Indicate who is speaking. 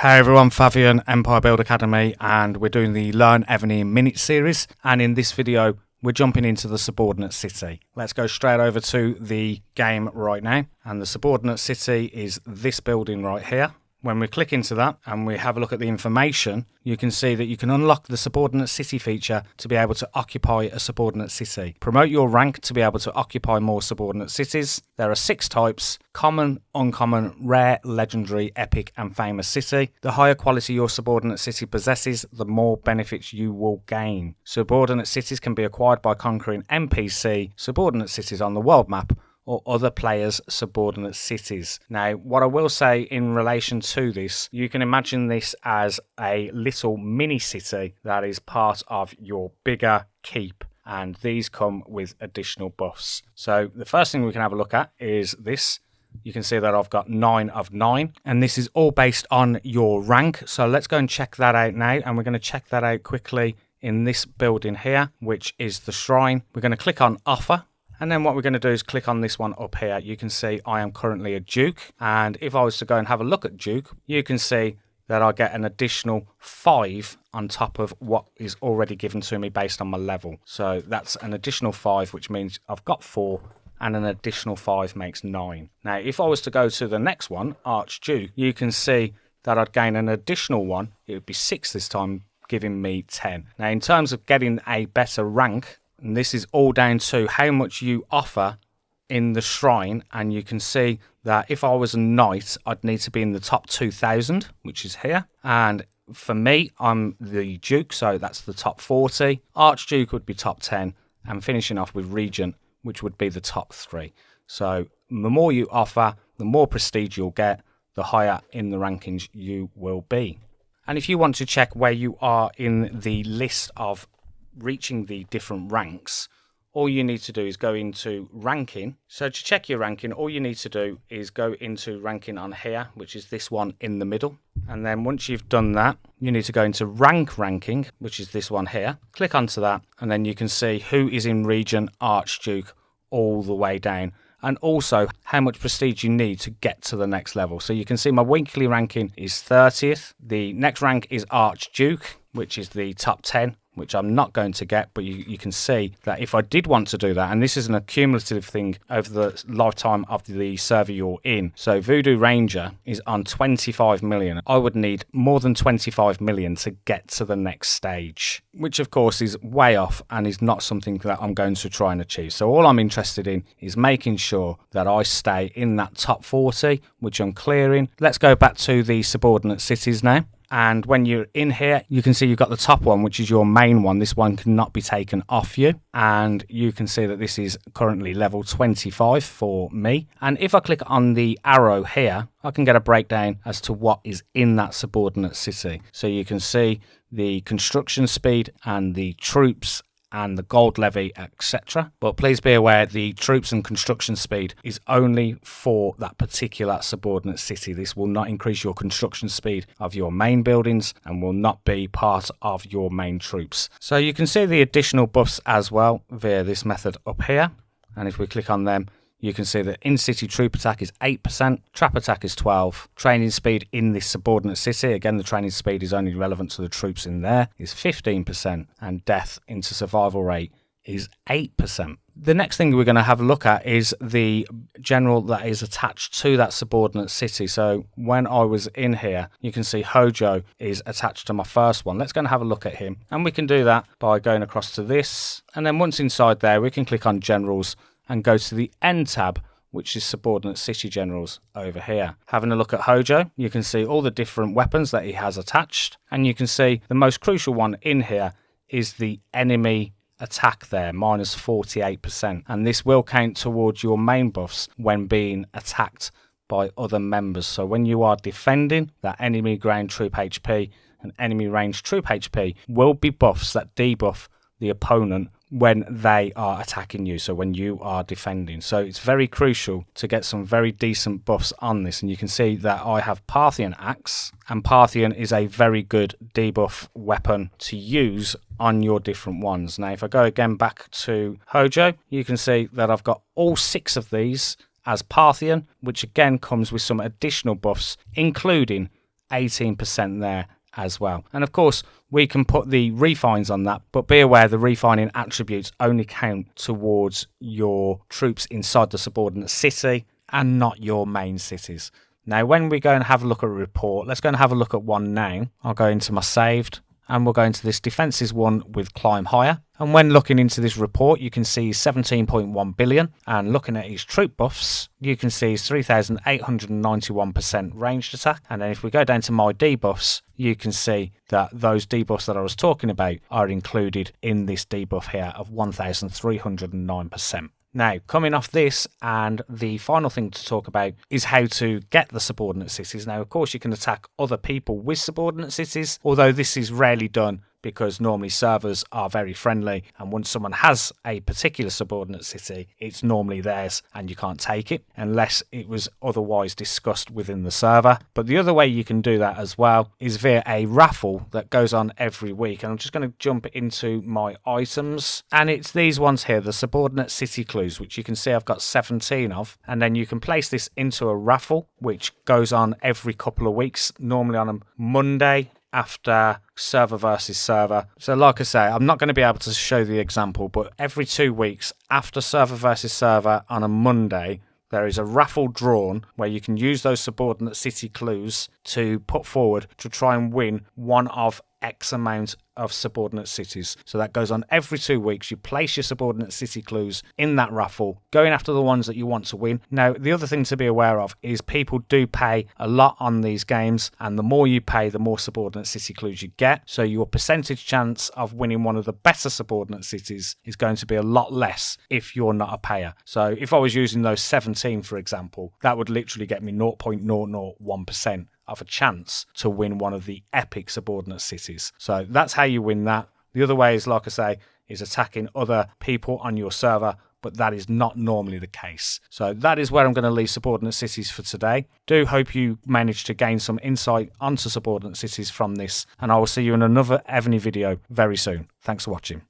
Speaker 1: Hey everyone, Favian, Empire Build Academy, and we're doing the Learn Evony Minute series. And in this video, we're jumping into the Subordinate City. Let's go straight over to the game right now. And the Subordinate City is this building right here. When we click into that and we have a look at the information, you can see that you can unlock the Subordinate City feature to be able to occupy a subordinate city. Promote your rank to be able to occupy more subordinate cities. There are 6 types: common, uncommon, rare, legendary, epic and famous city. The higher quality your subordinate city possesses, the more benefits you will gain. Subordinate cities can be acquired by conquering NPC subordinate cities on the world map, or other players' subordinate cities. Now, what I will say in relation to this, you can imagine this as a little mini city that is part of your bigger keep, and these come with additional buffs. So the first thing we can have a look at is this. You can see that I've got 9 of 9, and this is all based on your rank. So let's go and check that out now, and we're going to check that out quickly in this building here, which is the shrine. We're going to click on offer. And then what we're going to do is click on this one up here. You can see I am currently a Duke. And if I was to go and have a look at Duke, you can see that I get an additional 5 on top of what is already given to me based on my level. So that's an additional 5, which means I've got 4, and an additional 5 makes 9. Now, if I was to go to the next one, Archduke, you can see that I'd gain an additional 1. It would be 6 this time, giving me 10. Now, in terms of getting a better rank, and this is all down to how much you offer in the shrine, and you can see that if I was a knight, I'd need to be in the top 2,000, which is here. And for me, I'm the Duke, so that's the top 40. Archduke would be top 10, and finishing off with Regent, which would be the top 3. So the more you offer, the more prestige you'll get, the higher in the rankings you will be. And if you want to check where you are in the list of reaching the different ranks, all you need to do is go into ranking. So to check your ranking, all you need to do is go into ranking on here, which is this one in the middle. And then once you've done that, you need to go into ranking, which is this one here. Click onto that, and then you can see who is in region Archduke all the way down, and also how much prestige you need to get to the next level. So you can see my weekly ranking is 30th. The next rank is Archduke, which is the top 10, which I'm not going to get, but you can see that if I did want to do that, and this is an accumulative thing over the lifetime of the server you're in. So Voodoo Ranger is on 25 million. I would need more than 25 million to get to the next stage, which of course is way off and is not something that I'm going to try and achieve. So all I'm interested in is making sure that I stay in that top 40, which I'm clearing. Let's go back to the subordinate cities now. And when you're in here, you can see you've got the top one, which is your main one. This one cannot be taken off you. And you can see that this is currently level 25 for me. And if I click on the arrow here, I can get a breakdown as to what is in that subordinate city. So you can see the construction speed and the troops and the gold levy, etc. But please be aware, the troops and construction speed is only for that particular subordinate city. This will not increase your construction speed of your main buildings and will not be part of your main troops. So you can see the additional buffs as well via this method up here. And if we click on them, you can see that in-city troop attack is 8%, trap attack is 12%, training speed in this subordinate city, again the training speed is only relevant to the troops in there, is 15%, and death into survival rate is 8%. The next thing we're going to have a look at is the general that is attached to that subordinate city. So when I was in here, you can see Hojo is attached to my first one. Let's go and have a look at him, and we can do that by going across to this, and then once inside there we can click on generals and go to the end tab, which is subordinate city generals over here. Having a look at Hojo, you can see all the different weapons that he has attached, and you can see the most crucial one in here is the enemy attack there, minus 48%, and this will count towards your main buffs when being attacked by other members. So when you are defending, that enemy ground troop HP and enemy range troop HP will be buffs that debuff the opponent when they are attacking you, so when you are defending. So it's very crucial to get some very decent buffs on this, and you can see that I have Parthian Axe, and Parthian is a very good debuff weapon to use on your different ones. Now if I go again back to Hojo, you can see that I've got all 6 of these as Parthian, which again comes with some additional buffs, including 18% there as well. And of course, we can put the refines on that, but be aware the refining attributes only count towards your troops inside the subordinate city and not your main cities. Now, when we go and have a look at a report, let's go and have a look at one now. I'll go into my saved and we'll go into this defences one with climb higher. And when looking into this report, you can see 17.1 billion. And looking at his troop buffs, you can see his 3,891% ranged attack. And then if we go down to my debuffs, you can see that those debuffs that I was talking about are included in this debuff here of 1,309%. Now, coming off this, and the final thing to talk about is how to get the subordinate cities. Now, of course, you can attack other people with subordinate cities, although this is rarely done because normally servers are very friendly, and once someone has a particular subordinate city, it's normally theirs and you can't take it unless it was otherwise discussed within the server. But the other way you can do that as well is via a raffle that goes on every week. And I'm just going to jump into my items, and it's these ones here, the subordinate city clues, which you can see I've got 17 of. And then you can place this into a raffle which goes on every couple of weeks, normally on a Monday after server versus server. So like I say, I'm not going to be able to show the example, but every 2 weeks after server versus server on a Monday, there is a raffle drawn where you can use those subordinate city clues to put forward to try and win one of X amount of subordinate cities. So that goes on every 2 weeks. You place your subordinate city clues in that raffle, going after the ones that you want to win. Now, the other thing to be aware of is people do pay a lot on these games, and the more you pay, the more subordinate city clues you get. So your percentage chance of winning one of the better subordinate cities is going to be a lot less if you're not a payer. So if I was using those 17, for example, that would literally get me 0.001% of a chance to win one of the epic subordinate cities. So that's how you win that. The other way is, like I say, is attacking other people on your server, but that is not normally the case. So that is where I'm going to leave subordinate cities for today. Do hope you managed to gain some insight onto subordinate cities from this, and I will see you in another Evony video very soon. Thanks for watching.